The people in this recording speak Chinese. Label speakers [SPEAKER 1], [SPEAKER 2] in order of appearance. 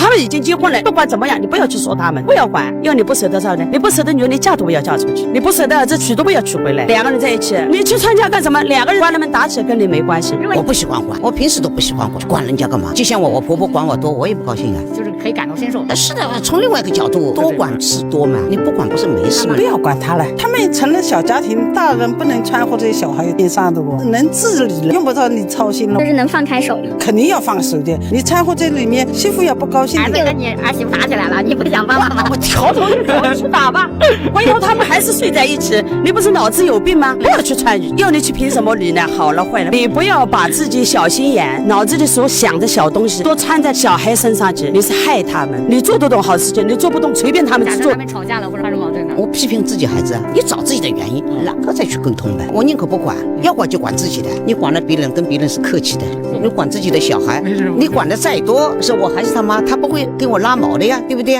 [SPEAKER 1] 他们已经结婚了，不管怎么样，你不要去说他们，不要管。要你不舍得啥呢？你不舍得女儿，你嫁都不要嫁出去；你不舍得儿子娶都不要娶回来。两个人在一起，你去参加干什么？两个人关了门打起来跟你没关系。
[SPEAKER 2] 我不喜欢管，我平时都不喜欢管人家干嘛？就像我婆婆管我多，我也不高兴啊。
[SPEAKER 3] 就是可以感同身受。
[SPEAKER 2] 是的，从另外一个角度，多管是多嘛，你不管不是没事嘛。
[SPEAKER 4] 不要管他了，他们成了小家庭，大人不能掺和这些小孩身上的哦，能自理了，用不着你操心了。
[SPEAKER 5] 就是能放开手，
[SPEAKER 4] 肯定要放手的。你掺和这里面，媳妇也不高兴。
[SPEAKER 3] 儿子跟你儿媳妇打起来了，你不想帮帮吗？
[SPEAKER 1] 我调头一头去打吧，回头他们还是睡在一起，你不是脑子有病吗？不要去参与，要你去凭什么理呢？好了坏了，你不要把自己小心眼，脑子里所想的小东西都掺在小孩身上去，你是害他们。你做得懂好事情，你做不懂随便他们去做。
[SPEAKER 3] 假设他们吵架了或者发生矛盾了，
[SPEAKER 2] 我批评自己孩子啊，你找自己的原因，然后再去沟通呗。我宁可不管，要管就管自己的。你管了别人，跟别人是客气的。你管自己的小孩，你管的再多，是我孩子他妈，他不会跟我拉毛的呀，对不对？